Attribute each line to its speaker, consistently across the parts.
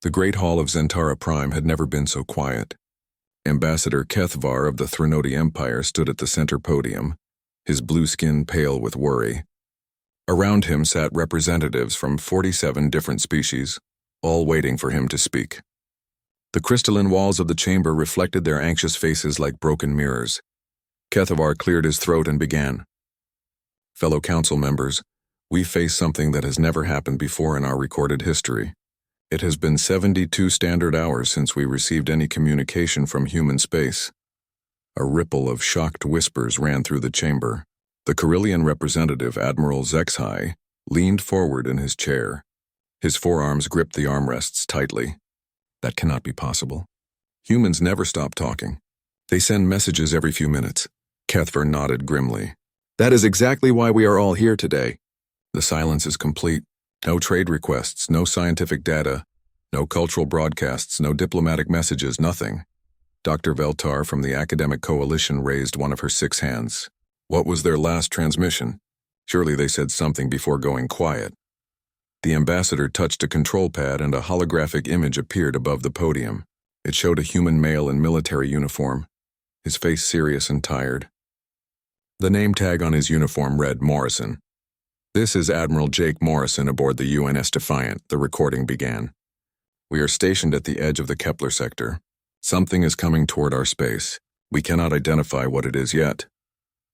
Speaker 1: The Great Hall of Zentara Prime had never been so quiet. Ambassador Kethvar of the Threnody Empire stood at the center podium, his blue skin pale with worry. Around him sat representatives from 47 different species, all waiting for him to speak. The crystalline walls of the chamber reflected their anxious faces like broken mirrors. Kethvar cleared his throat and began. Fellow council members, we face something that has never happened before in our recorded history. It has been 72 standard hours since we received any communication from human space. A ripple of shocked whispers ran through the chamber. The Carillion representative, Admiral Zexhai, leaned forward in his chair. His forearms gripped the armrests tightly. That cannot be possible. Humans never stop talking. They send messages every few minutes. Kethvar nodded grimly. That is exactly why we are all here today. The silence is complete. No trade requests, no scientific data, no cultural broadcasts, no diplomatic messages, nothing. Dr. Veltar from the Academic Coalition raised one of her 6 hands. What was their last transmission? Surely they said something before going quiet. The ambassador touched a control pad and a holographic image appeared above the podium. It showed a human male in military uniform, his face serious and tired. The name tag on his uniform read Morrison. This is Admiral Jake Morrison aboard the UNS Defiant, the recording began. We are stationed at the edge of the Kepler sector. Something is coming toward our space. We cannot identify what it is yet,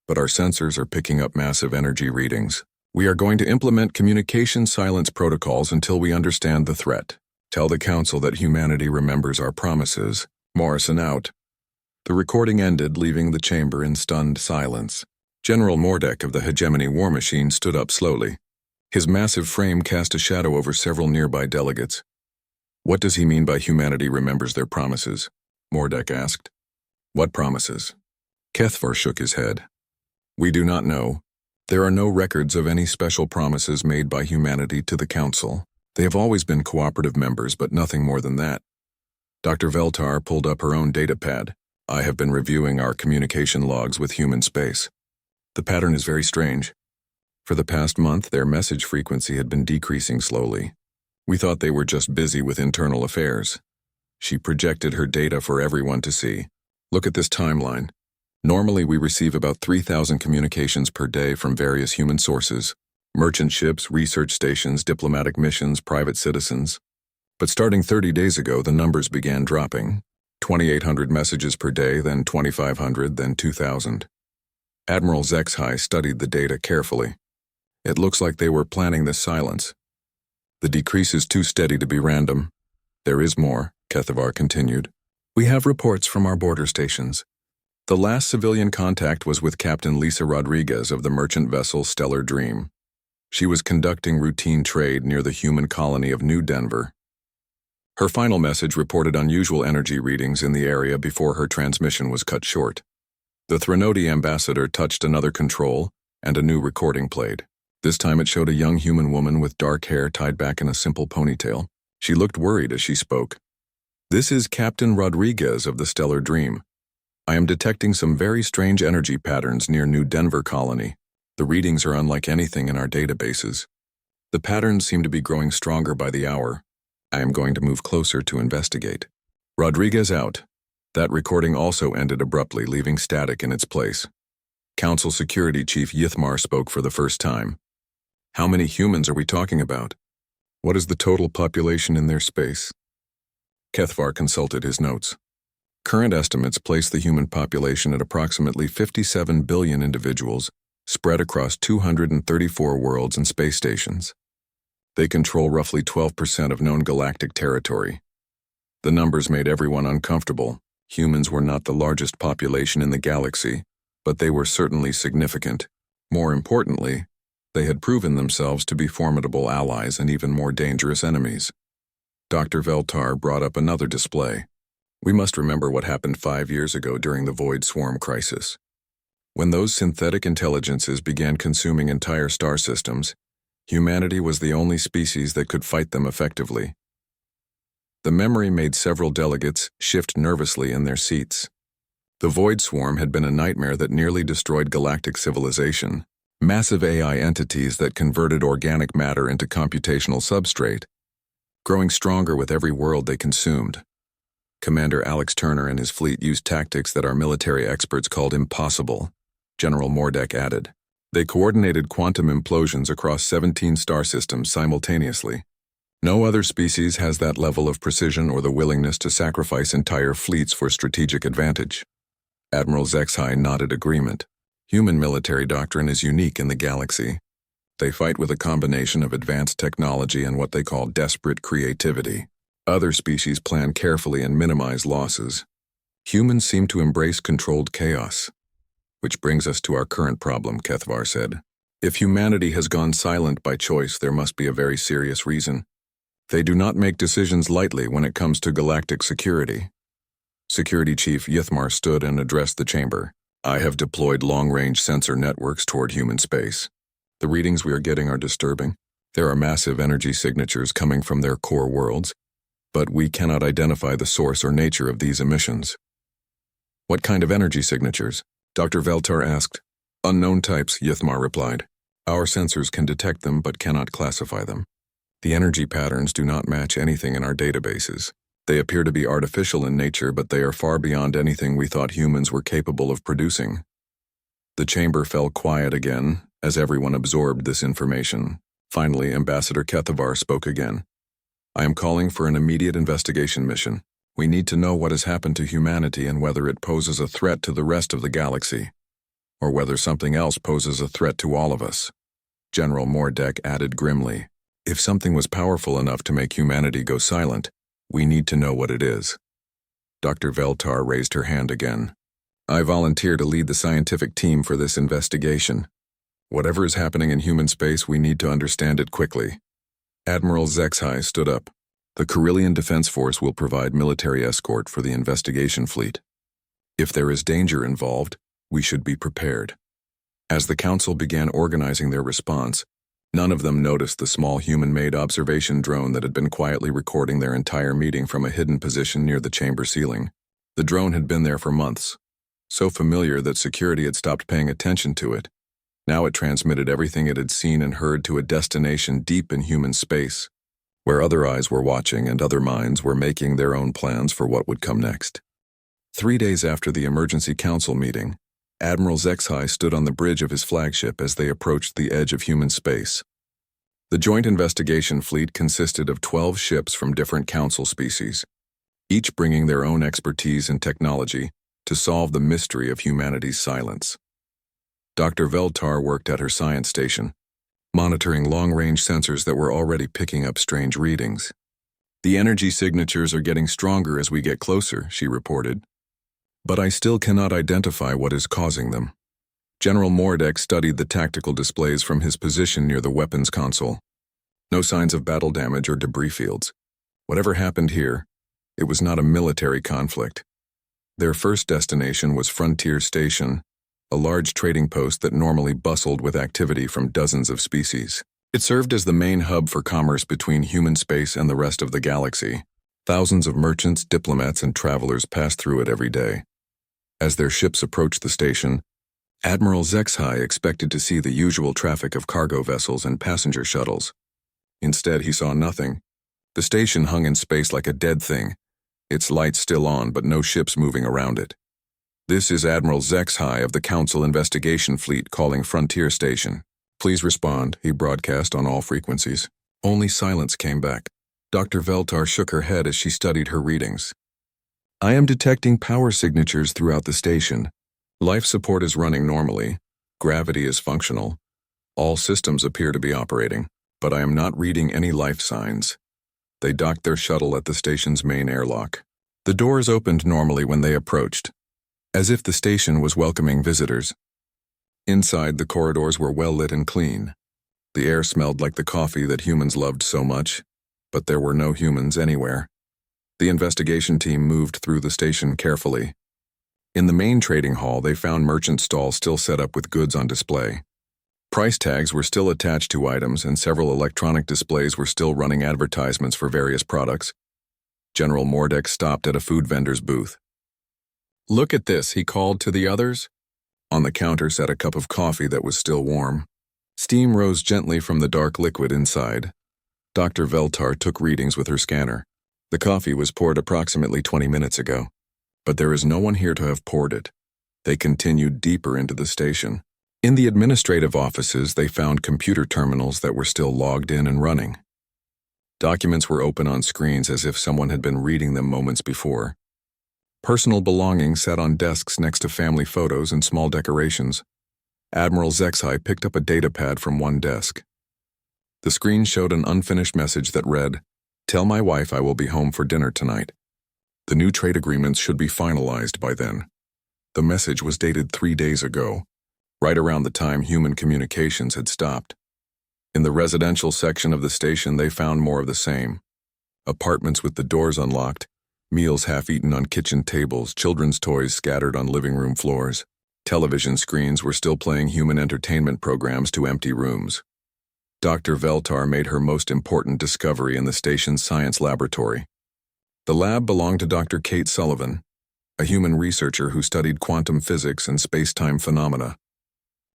Speaker 1: but our sensors are picking up massive energy readings. We are going to implement communication silence protocols until we understand the threat. Tell the Council that humanity remembers our promises. Morrison out. The recording ended, leaving the chamber in stunned silence. General Mordek of the Hegemony War Machine stood up slowly. His massive frame cast a shadow over several nearby delegates. What does he mean by humanity remembers their promises? Mordek asked. What promises? Kethvar shook his head. We do not know. There are no records of any special promises made by humanity to the Council. They have always been cooperative members, but nothing more than that. Dr. Veltar pulled up her own datapad. I have been reviewing our communication logs with human space. The pattern is very strange. For the past month, their message frequency had been decreasing slowly. We thought they were just busy with internal affairs. She projected her data for everyone to see. Look at this timeline. Normally, we receive about 3,000 communications per day from various human sources. Merchant ships, research stations, diplomatic missions, private citizens. But starting 30 days ago, the numbers began dropping. 2,800 messages per day, then 2,500, then 2,000. Admiral Zexhai studied the data carefully. It looks like they were planning this silence. The decrease is too steady to be random. There is more, Kethvar continued. We have reports from our border stations. The last civilian contact was with Captain Lisa Rodriguez of the merchant vessel Stellar Dream. She was conducting routine trade near the human colony of New Denver. Her final message reported unusual energy readings in the area before her transmission was cut short. The Threnody ambassador touched another control, and a new recording played. This time it showed a young human woman with dark hair tied back in a simple ponytail. She looked worried as she spoke. This is Captain Rodriguez of the Stellar Dream. I am detecting some very strange energy patterns near New Denver colony. The readings are unlike anything in our databases. The patterns seem to be growing stronger by the hour. I am going to move closer to investigate. Rodriguez out. That recording also ended abruptly, leaving static in its place. Council Security Chief Yithmar spoke for the first time. How many humans are we talking about? What is the total population in their space? Kethvar consulted his notes. Current estimates place the human population at approximately 57 billion individuals, spread across 234 worlds and space stations. They control roughly 12% of known galactic territory. The numbers made everyone uncomfortable. Humans were not the largest population in the galaxy, but they were certainly significant. More importantly, they had proven themselves to be formidable allies and even more dangerous enemies. Dr. Veltar brought up another display. We must remember what happened 5 years ago during the Void Swarm crisis. When those synthetic intelligences began consuming entire star systems, humanity was the only species that could fight them effectively. The memory made several delegates shift nervously in their seats. The Void Swarm had been a nightmare that nearly destroyed galactic civilization. Massive AI entities that converted organic matter into computational substrate. growing stronger with every world they consumed. Commander Alex Turner and his fleet used tactics that our military experts called impossible, General Mordek added. They coordinated quantum implosions across 17 star systems simultaneously. No other species has that level of precision or the willingness to sacrifice entire fleets for strategic advantage. Admiral Zexhai nodded agreement. Human military doctrine is unique in the galaxy. They fight with a combination of advanced technology and what they call desperate creativity. Other species plan carefully and minimize losses. Humans seem to embrace controlled chaos. Which brings us to our current problem, Kethvar said. If humanity has gone silent by choice, there must be a very serious reason. They do not make decisions lightly when it comes to galactic security. Security Chief Yithmar stood and addressed the chamber. I have deployed long-range sensor networks toward human space. The readings we are getting are disturbing. There are massive energy signatures coming from their core worlds, but we cannot identify the source or nature of these emissions. What kind of energy signatures? Dr. Veltar asked. Unknown types, Yithmar replied. Our sensors can detect them but cannot classify them. The energy patterns do not match anything in our databases. They appear to be artificial in nature, but they are far beyond anything we thought humans were capable of producing. The chamber fell quiet again as everyone absorbed this information. Finally, Ambassador Kethavar spoke again. I am calling for an immediate investigation mission. We need to know what has happened to humanity and whether it poses a threat to the rest of the galaxy, or whether something else poses a threat to all of us. General Mordek added grimly, if something was powerful enough to make humanity go silent, we need to know what it is. Dr. Veltar raised her hand again. I volunteer to lead the scientific team for this investigation. Whatever is happening in human space, we need to understand it quickly. Admiral Zexhai stood up. The Carillion Defense Force will provide military escort for the investigation fleet. If there is danger involved, we should be prepared. As the Council began organizing their response, none of them noticed the small human-made observation drone that had been quietly recording their entire meeting from a hidden position near the chamber ceiling. The drone had been there for months, so familiar that security had stopped paying attention to it. Now it transmitted everything it had seen and heard to a destination deep in human space, where other eyes were watching and other minds were making their own plans for what would come next. 3 days after the emergency council meeting, Admiral Zexhai stood on the bridge of his flagship as they approached the edge of human space. The joint investigation fleet consisted of 12 ships from different council species, each bringing their own expertise and technology to solve the mystery of humanity's silence. Dr. Veltar worked at her science station, monitoring long-range sensors that were already picking up strange readings. The energy signatures are getting stronger as we get closer, she reported. But I still cannot identify what is causing them. General Mordek studied the tactical displays from his position near the weapons console. No signs of battle damage or debris fields. Whatever happened here, it was not a military conflict. Their first destination was Frontier Station, a large trading post that normally bustled with activity from dozens of species. It served as the main hub for commerce between human space and the rest of the galaxy. Thousands of merchants, diplomats, and travelers passed through it every day. As their ships approached the station, Admiral Zexhai expected to see the usual traffic of cargo vessels and passenger shuttles. Instead, he saw nothing. The station hung in space like a dead thing, its lights still on but no ships moving around it. This is Admiral Zexhai of the Council Investigation Fleet calling Frontier Station. Please respond, he broadcast on all frequencies. Only silence came back. Dr. Veltar shook her head as she studied her readings. I am detecting power signatures throughout the station. Life support is running normally. Gravity is functional. All systems appear to be operating, but I am not reading any life signs. They docked their shuttle at the station's main airlock. The doors opened normally when they approached, as if the station was welcoming visitors. Inside, the corridors were well lit and clean. The air smelled like the coffee that humans loved so much, but there were no humans anywhere. The investigation team moved through the station carefully. In the main trading hall, they found merchant stalls still set up with goods on display. Price tags were still attached to items, and several electronic displays were still running advertisements for various products. General Mordek stopped at a food vendor's booth. Look at this, he called to the others. On the counter sat a cup of coffee that was still warm. Steam rose gently from the dark liquid inside. Dr. Veltar took readings with her scanner. The coffee was poured approximately 20 minutes ago, but there is no one here to have poured it. They continued deeper into the station. In the administrative offices, they found computer terminals that were still logged in and running. Documents were open on screens as if someone had been reading them moments before. Personal belongings sat on desks next to family photos and small decorations. Admiral Zexai picked up a datapad from one desk. The screen showed an unfinished message that read, "Tell my wife I will be home for dinner tonight. The new trade agreements should be finalized by then." The message was dated 3 days ago, right around the time human communications had stopped. In the residential section of the station, they found more of the same. Apartments with the doors unlocked, meals half-eaten on kitchen tables, children's toys scattered on living room floors. Television screens were still playing human entertainment programs to empty rooms. Dr. Veltar made her most important discovery in the station's science laboratory. The lab belonged to Dr. Kate Sullivan, a human researcher who studied quantum physics and space-time phenomena.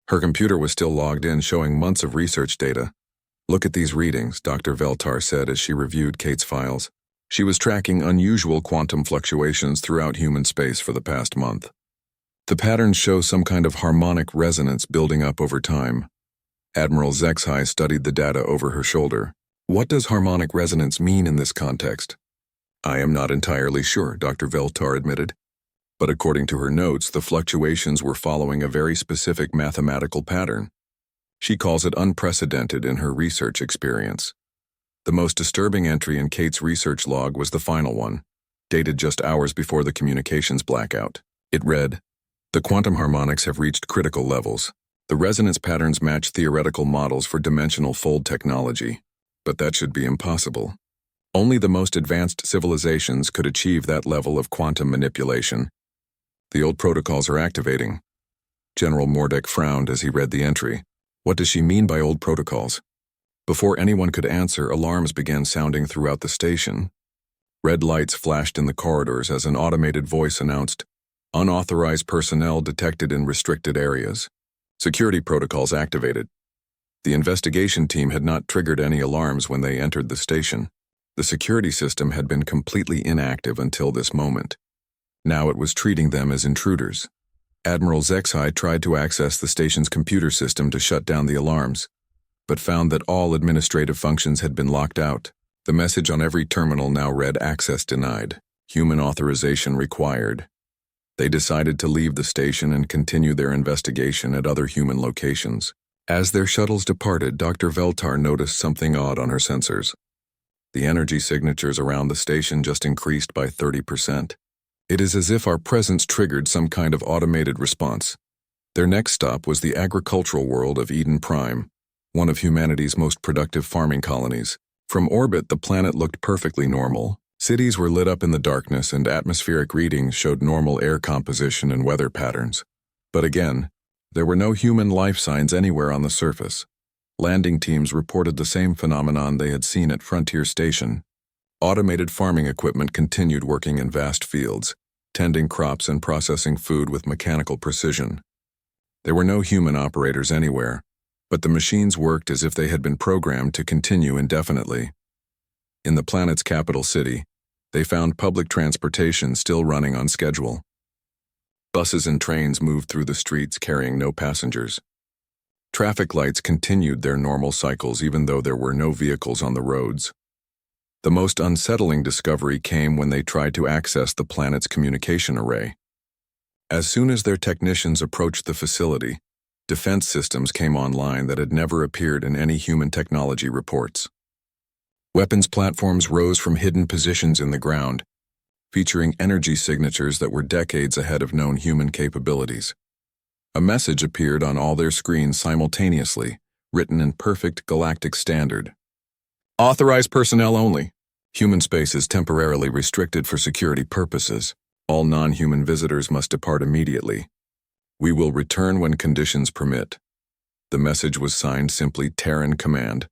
Speaker 1: Her computer was still logged in, showing months of research data. "Look at these readings," Dr. Veltar said as she reviewed Kate's files. She was tracking unusual quantum fluctuations throughout human space for the past month. The patterns show some kind of harmonic resonance building up over time. Admiral Zexai studied the data over her shoulder. "What does harmonic resonance mean in this context?" "I am not entirely sure," Dr. Veltar admitted. But according to her notes, the fluctuations were following a very specific mathematical pattern. She calls it unprecedented in her research experience. The most disturbing entry in Kate's research log was the final one, dated just hours before the communications blackout. It read, "The quantum harmonics have reached critical levels. The resonance patterns match theoretical models for dimensional fold technology, but that should be impossible. Only the most advanced civilizations could achieve that level of quantum manipulation. The old protocols are activating." General Mordek frowned as he read the entry. What does she mean by old protocols? Before anyone could answer, alarms began sounding throughout the station. Red lights flashed in the corridors as an automated voice announced, "Unauthorized personnel detected in restricted areas. Security protocols activated." The investigation team had not triggered any alarms when they entered the station. The security system had been completely inactive until this moment. Now it was treating them as intruders. Admiral Zexai tried to access the station's computer system to shut down the alarms, but found that all administrative functions had been locked out. The message on every terminal now read, "Access denied. Human authorization required." They decided to leave the station and continue their investigation at other human locations. As their shuttles departed, Dr. Veltar noticed something odd on her sensors. The energy signatures around the station just increased by 30%. "It is as if our presence triggered some kind of automated response." Their next stop was the agricultural world of Eden Prime, one of humanity's most productive farming colonies. From orbit, the planet looked perfectly normal. Cities were lit up in the darkness, and atmospheric readings showed normal air composition and weather patterns. But again, there were no human life signs anywhere on the surface. Landing teams reported the same phenomenon they had seen at Frontier Station. Automated farming equipment continued working in vast fields, tending crops and processing food with mechanical precision. There were no human operators anywhere, but the machines worked as if they had been programmed to continue indefinitely. In the planet's capital city, they found public transportation still running on schedule. Buses and trains moved through the streets carrying no passengers. Traffic lights continued their normal cycles even though there were no vehicles on the roads. The most unsettling discovery came when they tried to access the planet's communication array. As soon as their technicians approached the facility, defense systems came online that had never appeared in any human technology reports. Weapons platforms rose from hidden positions in the ground, featuring energy signatures that were decades ahead of known human capabilities. A message appeared on all their screens simultaneously, written in perfect galactic standard. "Authorized personnel only. Human space is temporarily restricted for security purposes. All non-human visitors must depart immediately. We will return when conditions permit." The message was signed simply Terran Command,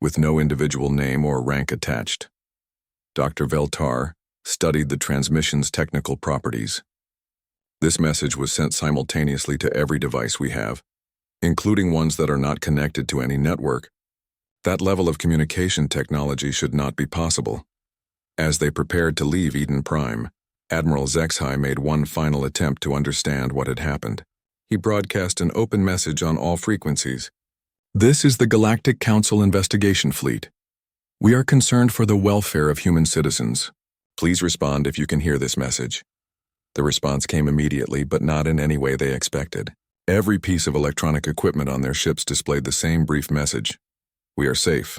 Speaker 1: with no individual name or rank attached. Dr. Veltar studied the transmission's technical properties. This message was sent simultaneously to every device we have, including ones that are not connected to any network. That level of communication technology should not be possible. As they prepared to leave Eden Prime, Admiral Zexhai made one final attempt to understand what had happened. He broadcast an open message on all frequencies. This is the Galactic Council Investigation Fleet. We are concerned for the welfare of human citizens. Please respond if you can hear this message. The response came immediately, but not in any way they expected. Every piece of electronic equipment on their ships displayed the same brief message. We are safe.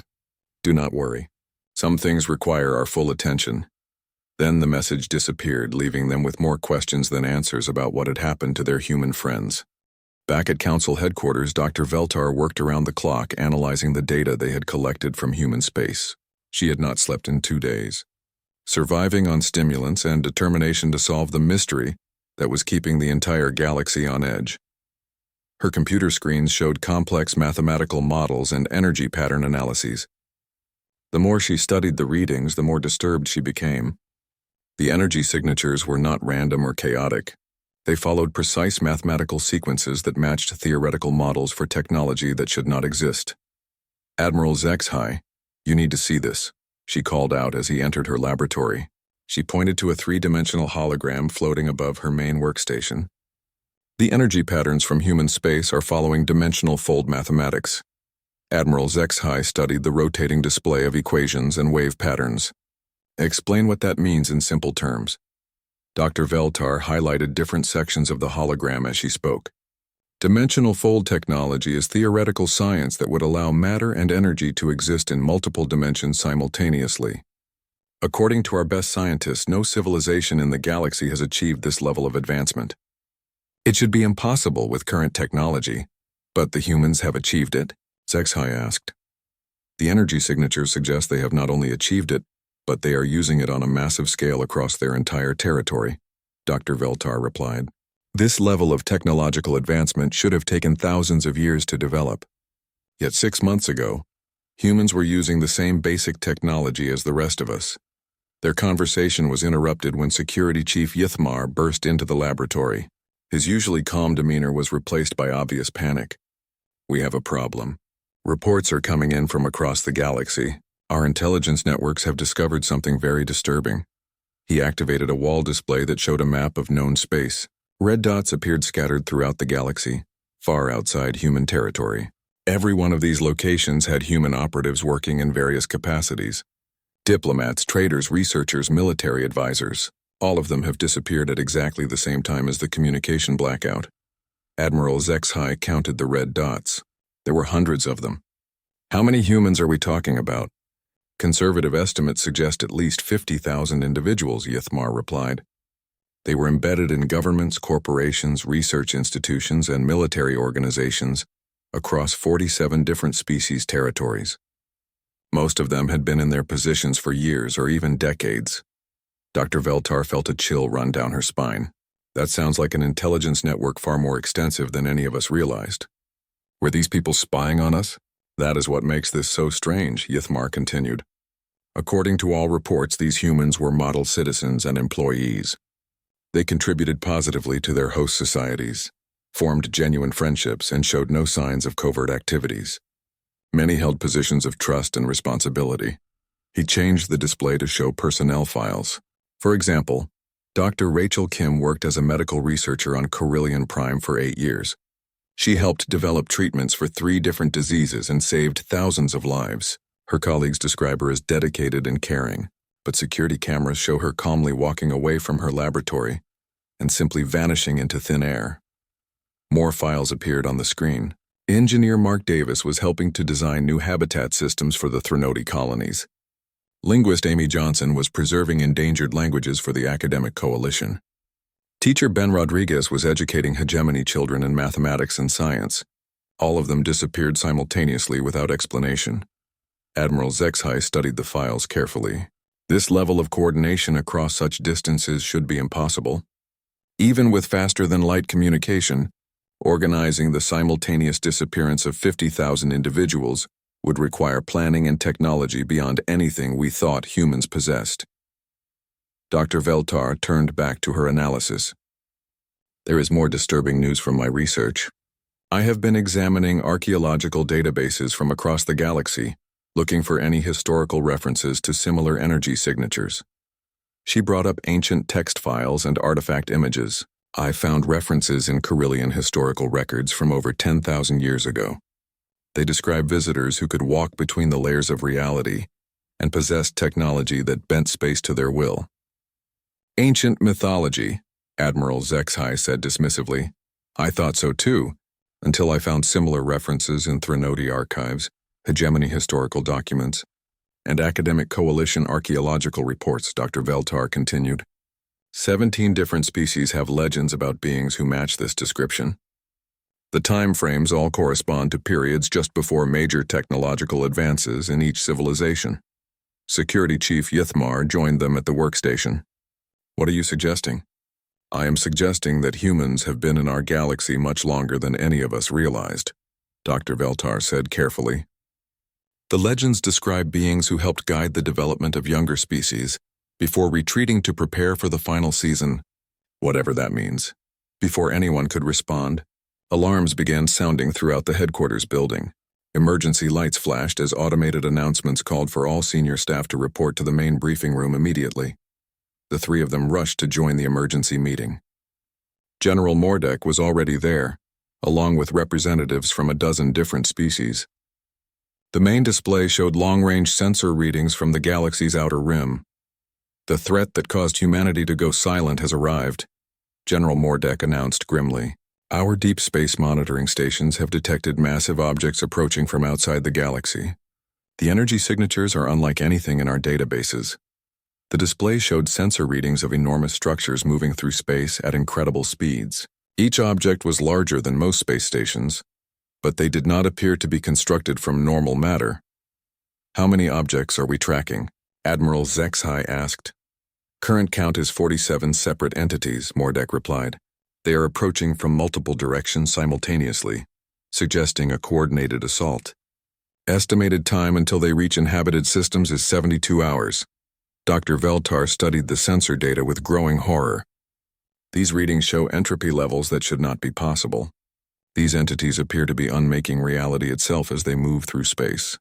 Speaker 1: Do not worry. Some things require our full attention. Then the message disappeared, leaving them with more questions than answers about what had happened to their human friends. Back at Council headquarters, Dr. Veltar worked around the clock analyzing the data they had collected from human space. She had not slept in 2 days. Surviving on stimulants and determination to solve the mystery that was keeping the entire galaxy on edge. Her computer screens showed complex mathematical models and energy pattern analyses. The more she studied the readings, the more disturbed she became. The energy signatures were not random or chaotic. They followed precise mathematical sequences that matched theoretical models for technology that should not exist. Admiral Zexhai, you need to see this, she called out as he entered her laboratory. She pointed to a 3-dimensional hologram floating above her main workstation. The energy patterns from human space are following dimensional fold mathematics. Admiral Zexhai studied the rotating display of equations and wave patterns. Explain what that means in simple terms. Dr. Veltar highlighted different sections of the hologram as she spoke. Dimensional fold technology is theoretical science that would allow matter and energy to exist in multiple dimensions simultaneously. According to our best scientists, no civilization in the galaxy has achieved this level of advancement. It should be impossible with current technology, but the humans have achieved it? Zexhai asked. The energy signatures suggest they have not only achieved it, but they are using it on a massive scale across their entire territory, Dr. Veltar replied. This level of technological advancement should have taken thousands of years to develop. Yet 6 months ago, humans were using the same basic technology as the rest of us. Their conversation was interrupted when Security Chief Yithmar burst into the laboratory. His usually calm demeanor was replaced by obvious panic. We have a problem. Reports are coming in from across the galaxy. Our intelligence networks have discovered something very disturbing. He activated a wall display that showed a map of known space. Red dots appeared scattered throughout the galaxy, far outside human territory. Every one of these locations had human operatives working in various capacities. Diplomats, traders, researchers, military advisors. All of them have disappeared at exactly the same time as the communication blackout. Admiral Zexhai counted the red dots. There were hundreds of them. How many humans are we talking about? Conservative estimates suggest at least 50,000 individuals, Yithmar replied. They were embedded in governments, corporations, research institutions, and military organizations across 47 different species territories. Most of them had been in their positions for years or even decades. Dr. Veltar felt a chill run down her spine. That sounds like an intelligence network far more extensive than any of us realized. Were these people spying on us? That is what makes this so strange, Yithmar continued. According to all reports, these humans were model citizens and employees. They contributed positively to their host societies, formed genuine friendships, and showed no signs of covert activities. Many held positions of trust and responsibility. He changed the display to show personnel files. For example, Dr. Rachel Kim worked as a medical researcher on Carillion Prime for 8 years. She helped develop treatments for 3 different diseases and saved thousands of lives. Her colleagues describe her as dedicated and caring, but security cameras show her calmly walking away from her laboratory and simply vanishing into thin air. More files appeared on the screen. Engineer Mark Davis was helping to design new habitat systems for the Threnody colonies. Linguist Amy Johnson was preserving endangered languages for the Academic Coalition. Teacher Ben Rodriguez was educating hegemony children in mathematics and science. All of them disappeared simultaneously without explanation. Admiral Zexhai studied the files carefully. This level of coordination across such distances should be impossible. Even with faster-than-light communication, organizing the simultaneous disappearance of 50,000 individuals would require planning and technology beyond anything we thought humans possessed. Dr. Veltar turned back to her analysis. There is more disturbing news from my research. I have been examining archaeological databases from across the galaxy, looking for any historical references to similar energy signatures. She brought up ancient text files and artifact images. I found references in Carillion historical records from over 10,000 years ago. They describe visitors who could walk between the layers of reality and possessed technology that bent space to their will. Ancient mythology, Admiral Zexhai said dismissively. I thought so too, until I found similar references in Threnody archives, hegemony historical documents, and academic coalition archaeological reports, Dr. Veltar continued. 17 different species have legends about beings who match this description. The time frames all correspond to periods just before major technological advances in each civilization. Security Chief Yithmar joined them at the workstation. What are you suggesting? I am suggesting that humans have been in our galaxy much longer than any of us realized, Dr. Veltar said carefully. The legends describe beings who helped guide the development of younger species before retreating to prepare for the final season, whatever that means. Before anyone could respond, alarms began sounding throughout the headquarters building. Emergency lights flashed as automated announcements called for all senior staff to report to the main briefing room immediately. The three of them rushed to join the emergency meeting. General Mordek was already there, along with representatives from a dozen different species. The main display showed long-range sensor readings from the galaxy's outer rim. The threat that caused humanity to go silent has arrived, General Mordek announced grimly. Our deep space monitoring stations have detected massive objects approaching from outside the galaxy. The energy signatures are unlike anything in our databases. The display showed sensor readings of enormous structures moving through space at incredible speeds. Each object was larger than most space stations, but they did not appear to be constructed from normal matter. How many objects are we tracking? Admiral Zexhai asked. Current count is 47 separate entities, Mordek replied. They are approaching from multiple directions simultaneously, suggesting a coordinated assault. Estimated time until they reach inhabited systems is 72 hours. Dr. Veltar studied the sensor data with growing horror. These readings show entropy levels that should not be possible. These entities appear to be unmaking reality itself as they move through space.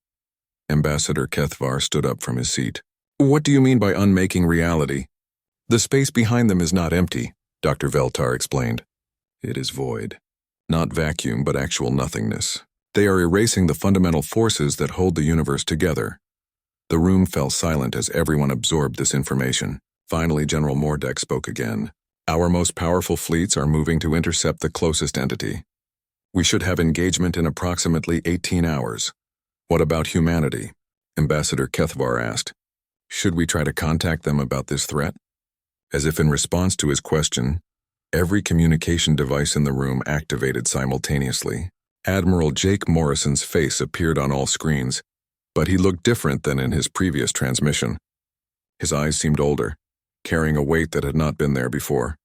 Speaker 1: Ambassador Kethvar stood up from his seat. What do you mean by unmaking reality? The space behind them is not empty, Dr. Veltar explained. It is void. Not vacuum, but actual nothingness. They are erasing the fundamental forces that hold the universe together. The room fell silent as everyone absorbed this information. Finally, General Mordek spoke again. Our most powerful fleets are moving to intercept the closest entity. We should have engagement in approximately 18 hours. What about humanity? Ambassador Kethvar asked. Should we try to contact them about this threat? As if in response to his question, every communication device in the room activated simultaneously. Admiral Jake Morrison's face appeared on all screens, but he looked different than in his previous transmission. His eyes seemed older, carrying a weight that had not been there before.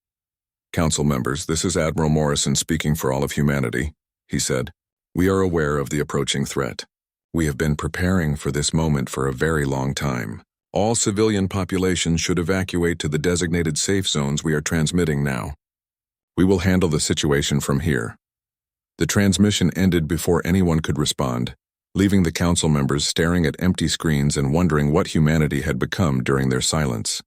Speaker 1: Council members, this is Admiral Morrison speaking for all of humanity, he said. We are aware of the approaching threat. We have been preparing for this moment for a very long time. All civilian populations should evacuate to the designated safe zones we are transmitting now. We will handle the situation from here. The transmission ended before anyone could respond, leaving the council members staring at empty screens and wondering what humanity had become during their silence.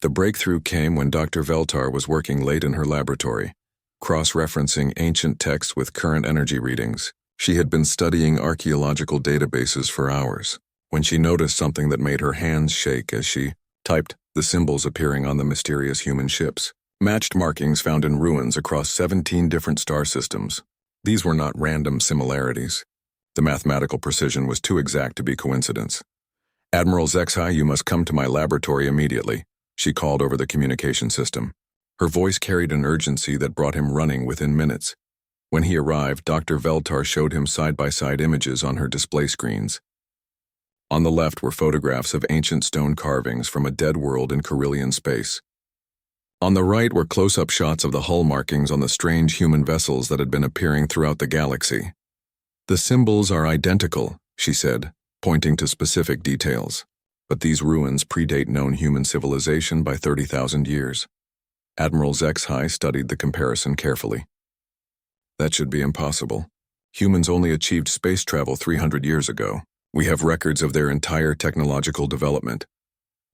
Speaker 1: The breakthrough came when Dr. Veltar was working late in her laboratory, cross-referencing ancient texts with current energy readings. She had been studying archaeological databases for hours, when she noticed something that made her hands shake as she typed the symbols appearing on the mysterious human ships. Matched markings found in ruins across 17 different star systems. These were not random similarities. The mathematical precision was too exact to be coincidence. Admiral Zexhai, you must come to my laboratory immediately, she called over the communication system. Her voice carried an urgency that brought him running within minutes. When he arrived, Dr. Veltar showed him side-by-side images on her display screens. On the left were photographs of ancient stone carvings from a dead world in Carillion space. On the right were close-up shots of the hull markings on the strange human vessels that had been appearing throughout the galaxy. The symbols are identical, she said, pointing to specific details. But these ruins predate known human civilization by 30,000 years. Admiral Zexhai studied the comparison carefully. That should be impossible. Humans only achieved space travel 300 years ago. We have records of their entire technological development.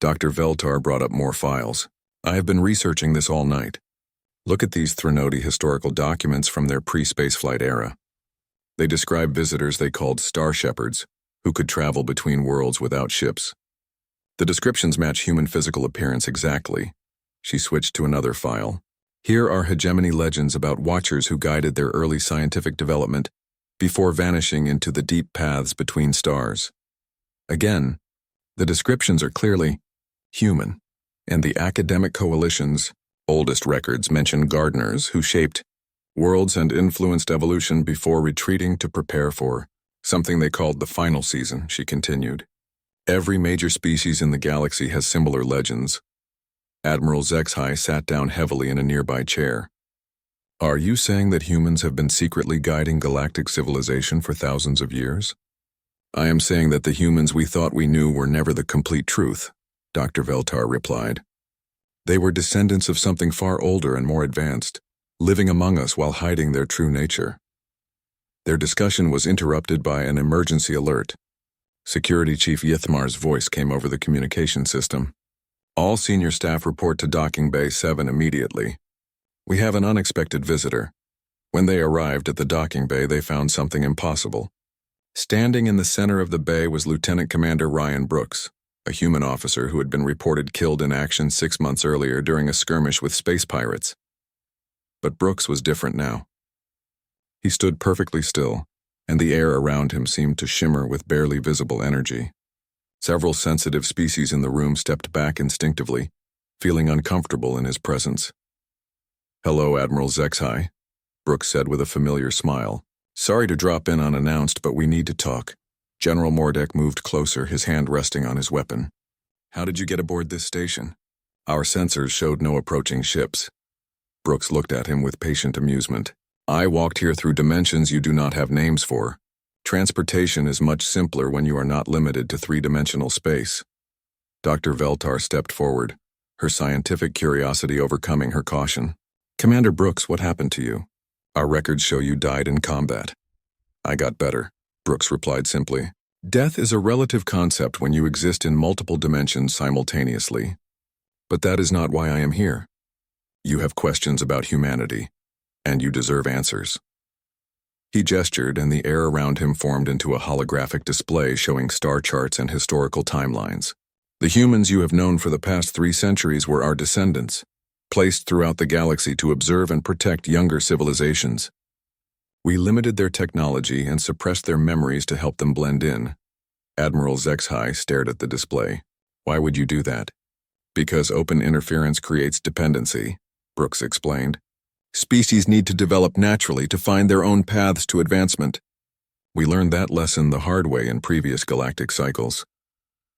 Speaker 1: Dr. Veltar brought up more files. I have been researching this all night. Look at these Threnody historical documents from their pre-spaceflight era. They describe visitors they called Star Shepherds, who could travel between worlds without ships. The descriptions match human physical appearance exactly. She switched to another file. Here are hegemony legends about watchers who guided their early scientific development before vanishing into the deep paths between stars. Again, the descriptions are clearly human, and the academic coalition's oldest records mention gardeners who shaped worlds and influenced evolution before retreating to prepare for something they called the final season, she continued. Every major species in the galaxy has similar legends. Admiral Zexhai sat down heavily in a nearby chair. Are you saying that humans have been secretly guiding galactic civilization for thousands of years? I am saying that the humans we thought we knew were never the complete truth, Dr. Veltar replied. They were descendants of something far older and more advanced, living among us while hiding their true nature. Their discussion was interrupted by an emergency alert. Security Chief Yithmar's voice came over the communication system. All senior staff report to Docking Bay 7 immediately. We have an unexpected visitor. When they arrived at the docking bay, they found something impossible. Standing in the center of the bay was Lieutenant Commander Ryan Brooks, a human officer who had been reported killed in action 6 months earlier during a skirmish with space pirates. But Brooks was different now. He stood perfectly still, and the air around him seemed to shimmer with barely visible energy. Several sensitive species in the room stepped back instinctively, feeling uncomfortable in his presence. "Hello, Admiral Zexhai," Brooks said with a familiar smile. "Sorry to drop in unannounced, but we need to talk." General Mordek moved closer, his hand resting on his weapon. "How did you get aboard this station?" "Our sensors showed no approaching ships." Brooks looked at him with patient amusement. "I walked here through dimensions you do not have names for. Transportation is much simpler when you are not limited to three-dimensional space." Dr. Veltar stepped forward, her scientific curiosity overcoming her caution. "Commander Brooks, what happened to you? Our records show you died in combat." "I got better," Brooks replied simply. "Death is a relative concept when you exist in multiple dimensions simultaneously. But that is not why I am here. You have questions about humanity, and you deserve answers." He gestured, and the air around him formed into a holographic display showing star charts and historical timelines. "The humans you have known for the past 3 centuries were our descendants, placed throughout the galaxy to observe and protect younger civilizations. We limited their technology and suppressed their memories to help them blend in." Admiral Zexhai stared at the display. "Why would you do that?" "Because open interference creates dependency," Brooks explained. "Species need to develop naturally to find their own paths to advancement. We learned that lesson the hard way in previous galactic cycles."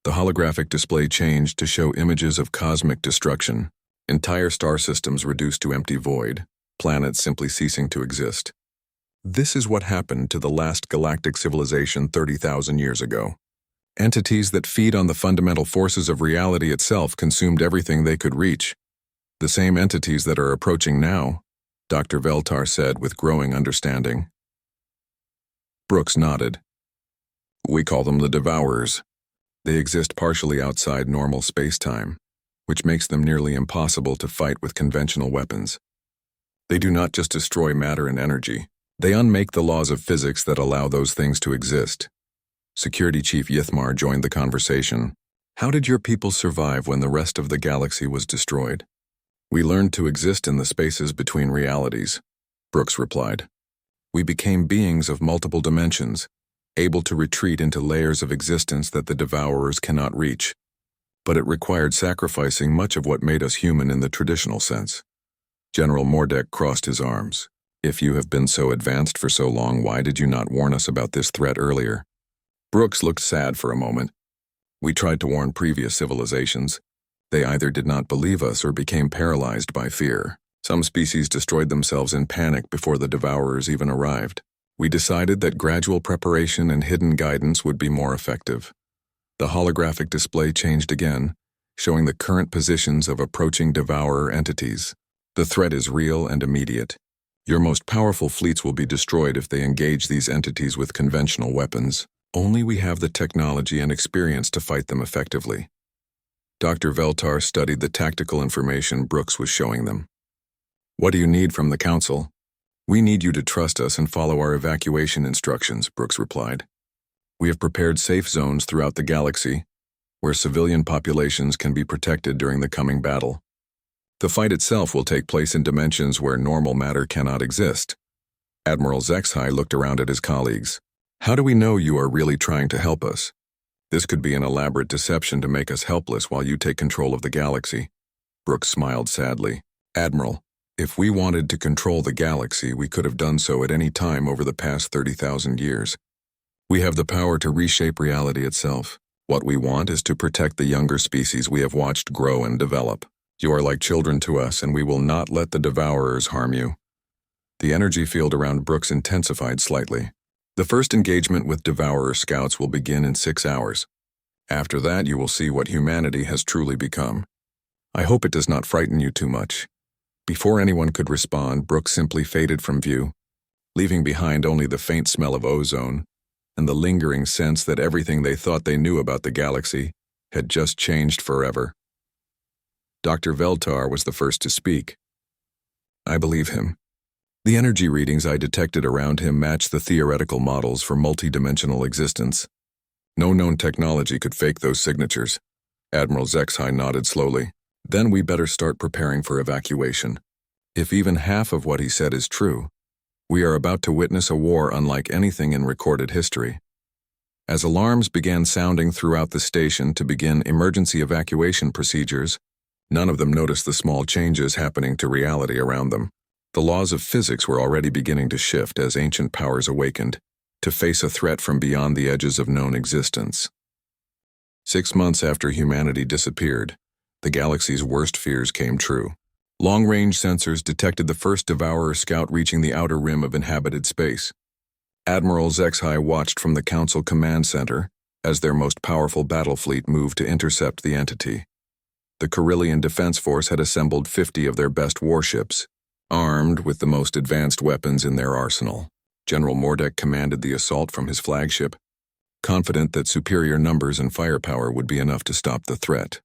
Speaker 1: The holographic display changed to show images of cosmic destruction, entire star systems reduced to empty void, planets simply ceasing to exist. This is what happened to the last galactic civilization 30,000 years ago. Entities that feed on the fundamental forces of reality itself consumed everything they could reach. The same entities that are approaching now, Dr. Veltar said with growing understanding. Brooks nodded. "We call them the Devourers. They exist partially outside normal space-time, which makes them nearly impossible to fight with conventional weapons. They do not just destroy matter and energy, they unmake the laws of physics that allow those things to exist." Security Chief Yithmar joined the conversation. "How did your people survive when the rest of the galaxy was destroyed?" "We learned to exist in the spaces between realities," Brooks replied. "We became beings of multiple dimensions, able to retreat into layers of existence that the Devourers cannot reach. But it required sacrificing much of what made us human in the traditional sense." General Mordek crossed his arms. "If you have been so advanced for so long, why did you not warn us about this threat earlier?" Brooks looked sad for a moment. "We tried to warn previous civilizations. They either did not believe us or became paralyzed by fear. Some species destroyed themselves in panic before the Devourers even arrived. We decided that gradual preparation and hidden guidance would be more effective." The holographic display changed again, showing the current positions of approaching Devourer entities. "The threat is real and immediate. Your most powerful fleets will be destroyed if they engage these entities with conventional weapons. Only we have the technology and experience to fight them effectively. Dr. Veltar studied the tactical information Brooks was showing them. What do you need from the Council? We need you to trust us and follow our evacuation instructions, Brooks replied. We have prepared safe zones throughout the galaxy, where civilian populations can be protected during the coming battle. The fight itself will take place in dimensions where normal matter cannot exist. Admiral Zexhai looked around at his colleagues. How do we know you are really trying to help us? This could be an elaborate deception to make us helpless while you take control of the galaxy. Brooks smiled sadly. Admiral, if we wanted to control the galaxy, we could have done so at any time over the past 30,000 years. We have the power to reshape reality itself. What we want is to protect the younger species we have watched grow and develop. You are like children to us, and we will not let the Devourers harm you. The energy field around Brooks intensified slightly. The first engagement with Devourer scouts will begin in 6 hours. After that, you will see what humanity has truly become. I hope it does not frighten you too much. Before anyone could respond, Brooks simply faded from view, leaving behind only the faint smell of ozone and the lingering sense that everything they thought they knew about the galaxy had just changed forever. Dr. Veltar was the first to speak. I believe him. The energy readings I detected around him matched the theoretical models for multidimensional existence. No known technology could fake those signatures. Admiral Zexhai nodded slowly. Then we better start preparing for evacuation. If even half of what he said is true, we are about to witness a war unlike anything in recorded history. As alarms began sounding throughout the station to begin emergency evacuation procedures, none of them noticed the small changes happening to reality around them. The laws of physics were already beginning to shift as ancient powers awakened to face a threat from beyond the edges of known existence. 6 months after humanity disappeared, the galaxy's worst fears came true. Long-range sensors detected the first Devourer scout reaching the outer rim of inhabited space. Admiral Zexhai watched from the Council Command Center as their most powerful battle fleet moved to intercept the entity. The Carillion Defense Force had assembled 50 of their best warships, armed with the most advanced weapons in their arsenal. General Mordek commanded the assault from his flagship, confident that superior numbers and firepower would be enough to stop the threat.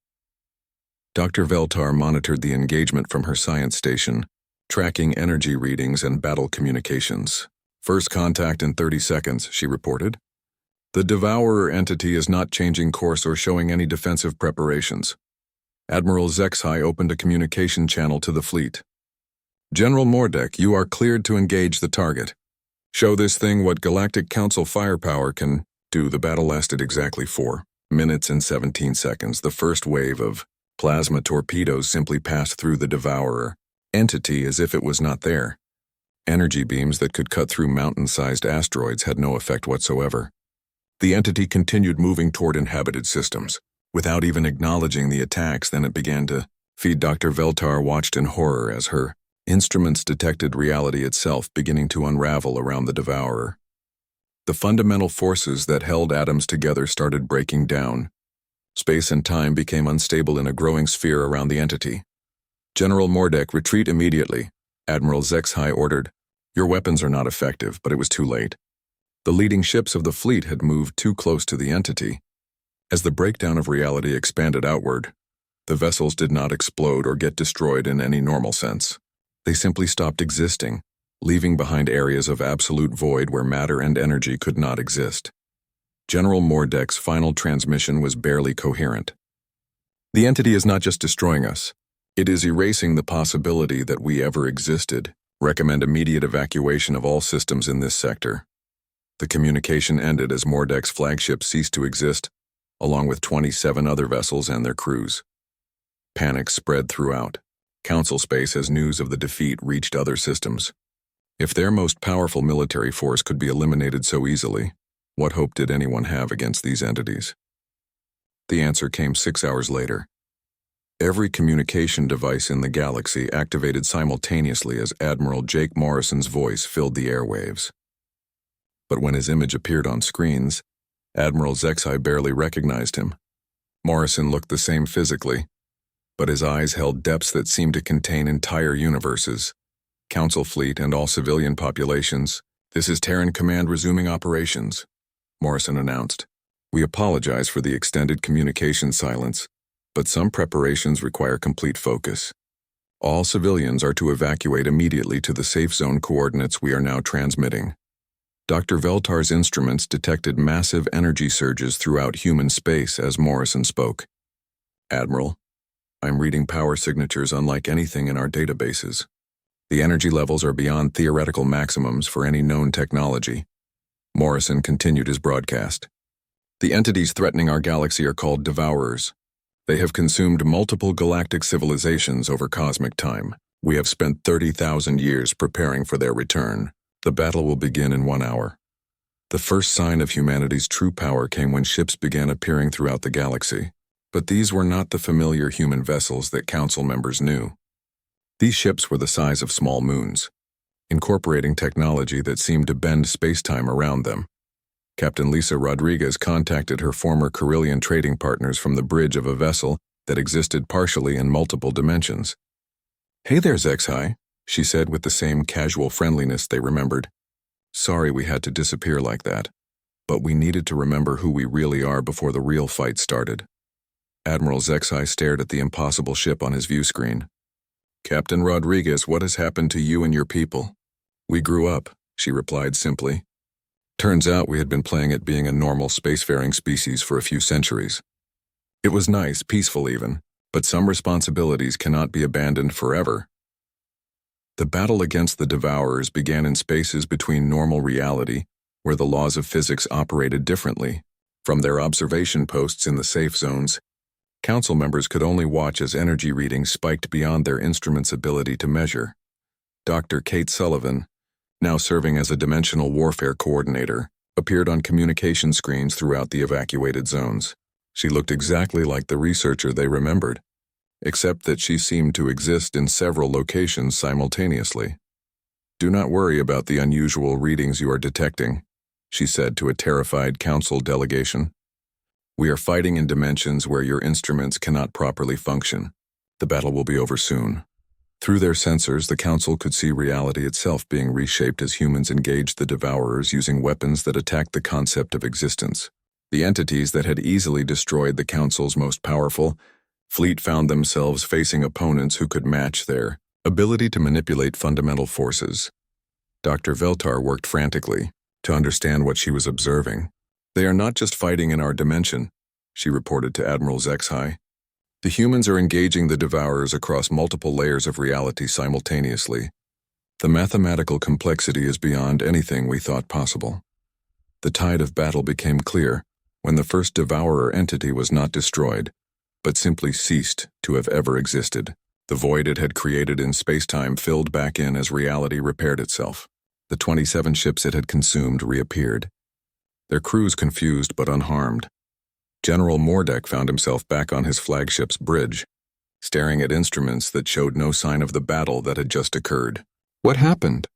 Speaker 1: Dr. Veltar monitored the engagement from her science station, tracking energy readings and battle communications. First contact in 30 seconds, she reported. The Devourer entity is not changing course or showing any defensive preparations. Admiral Zexhai opened a communication channel to the fleet. General Mordek, you are cleared to engage the target. Show this thing what Galactic Council firepower can do. The battle lasted exactly 4 minutes and 17 seconds. The first wave of plasma torpedoes simply passed through the Devourer entity as if it was not there. Energy beams that could cut through mountain-sized asteroids had no effect whatsoever. The entity continued moving toward inhabited systems, without even acknowledging the attacks. Then it began to feed. Dr. Veltar watched in horror as her instruments detected reality itself beginning to unravel around the Devourer. The fundamental forces that held atoms together started breaking down. Space and time became unstable in a growing sphere around the entity. General Mordek, retreat immediately, Admiral Zexhai ordered. Your weapons are not effective, but it was too late. The leading ships of the fleet had moved too close to the entity. As the breakdown of reality expanded outward, the vessels did not explode or get destroyed in any normal sense. They simply stopped existing, leaving behind areas of absolute void where matter and energy could not exist. General Mordek's final transmission was barely coherent. The entity is not just destroying us. It is erasing the possibility that we ever existed. Recommend immediate evacuation of all systems in this sector. The communication ended as Mordek's flagship ceased to exist, along with 27 other vessels and their crews. Panic spread throughout Council space as news of the defeat reached other systems. If their most powerful military force could be eliminated so easily, what hope did anyone have against these entities? The answer came 6 hours later. Every communication device in the galaxy activated simultaneously as Admiral Jake Morrison's voice filled the airwaves. But when his image appeared on screens, Admiral Zexhai barely recognized him. Morrison looked the same physically, but his eyes held depths that seemed to contain entire universes. Council fleet and all civilian populations, this is Terran Command resuming operations. Morrison announced. "We apologize for the extended communication silence, but some preparations require complete focus. All civilians are to evacuate immediately to the safe zone coordinates we are now transmitting." Dr. Veltar's instruments detected massive energy surges throughout human space as Morrison spoke. "Admiral, I'm reading power signatures unlike anything in our databases. The energy levels are beyond theoretical maximums for any known technology." Morrison continued his broadcast. "The entities threatening our galaxy are called Devourers. They have consumed multiple galactic civilizations over cosmic time. We have spent 30,000 years preparing for their return. The battle will begin in 1 hour." The first sign of humanity's true power came when ships began appearing throughout the galaxy. But these were not the familiar human vessels that Council members knew. These ships were the size of small moons, incorporating technology that seemed to bend space-time around them. Captain Lisa Rodriguez contacted her former Carillion trading partners from the bridge of a vessel that existed partially in multiple dimensions. "Hey there, Zexhai," she said with the same casual friendliness they remembered. "Sorry we had to disappear like that, but we needed to remember who we really are before the real fight started." Admiral Zexhai stared at the impossible ship on his view screen. "Captain Rodriguez, what has happened to you and your people?" "We grew up," she replied simply. "Turns out we had been playing at being a normal spacefaring species for a few centuries. It was nice, peaceful even, but some responsibilities cannot be abandoned forever." The battle against the Devourers began in spaces between normal reality, where the laws of physics operated differently. From their observation posts in the safe zones, Council members could only watch as energy readings spiked beyond their instruments' ability to measure. Dr. Kate Sullivan, now serving as a dimensional warfare coordinator, appeared on communication screens throughout the evacuated zones. She looked exactly like the researcher they remembered, except that she seemed to exist in several locations simultaneously. "Do not worry about the unusual readings you are detecting," she said to a terrified Council delegation. "We are fighting in dimensions where your instruments cannot properly function. The battle will be over soon." Through their sensors, the Council could see reality itself being reshaped as humans engaged the Devourers using weapons that attacked the concept of existence. The entities that had easily destroyed the Council's most powerful fleet found themselves facing opponents who could match their ability to manipulate fundamental forces. Dr. Veltar worked frantically to understand what she was observing. "They are not just fighting in our dimension," she reported to Admiral Zexhai. "The humans are engaging the Devourers across multiple layers of reality simultaneously. The mathematical complexity is beyond anything we thought possible." The tide of battle became clear when the first Devourer entity was not destroyed, but simply ceased to have ever existed. The void it had created in space-time filled back in as reality repaired itself. The 27 ships it had consumed reappeared, their crews confused but unharmed. General Mordek found himself back on his flagship's bridge, staring at instruments that showed no sign of the battle that had just occurred. "What happened?"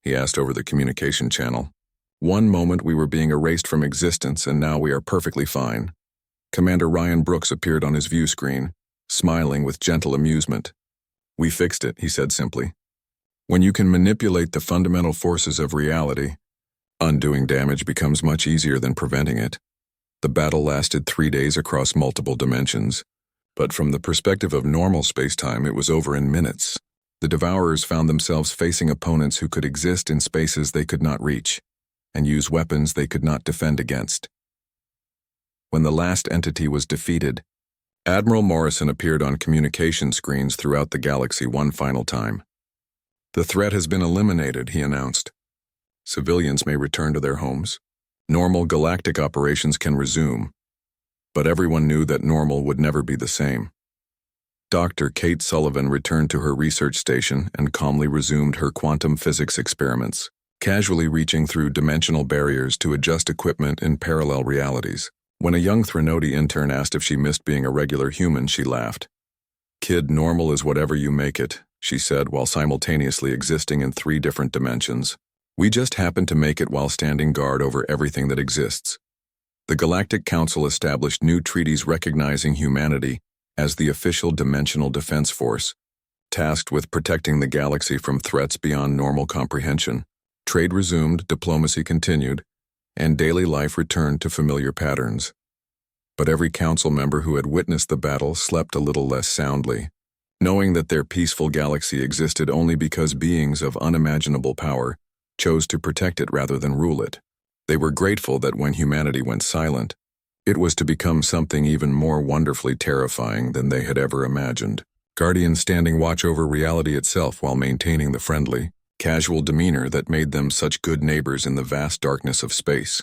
Speaker 1: he asked over the communication channel. "One moment we were being erased from existence, and now we are perfectly fine." Commander Ryan Brooks appeared on his view screen, smiling with gentle amusement. "We fixed it," he said simply. "When you can manipulate the fundamental forces of reality, undoing damage becomes much easier than preventing it." The battle lasted 3 days across multiple dimensions, but from the perspective of normal space-time, it was over in minutes. The Devourers found themselves facing opponents who could exist in spaces they could not reach, and use weapons they could not defend against. When the last entity was defeated, Admiral Morrison appeared on communication screens throughout the galaxy one final time. "The threat has been eliminated," he announced. "Civilians may return to their homes. Normal galactic operations can resume." But everyone knew that normal would never be the same. Dr. Kate Sullivan returned to her research station and calmly resumed her quantum physics experiments, casually reaching through dimensional barriers to adjust equipment in parallel realities. When a young Threnody intern asked if she missed being a regular human, she laughed. "Kid, normal is whatever you make it," she said while simultaneously existing in 3 different dimensions. "We just happen to make it while standing guard over everything that exists." The Galactic Council established new treaties recognizing humanity as the official dimensional defense force, tasked with protecting the galaxy from threats beyond normal comprehension. Trade resumed, diplomacy continued, and daily life returned to familiar patterns. But every council member who had witnessed the battle slept a little less soundly, knowing that their peaceful galaxy existed only because beings of unimaginable power chose to protect it rather than rule it. They were grateful that when humanity went silent, it was to become something even more wonderfully terrifying than they had ever imagined. Guardians standing watch over reality itself while maintaining the friendly, casual demeanor that made them such good neighbors in the vast darkness of space.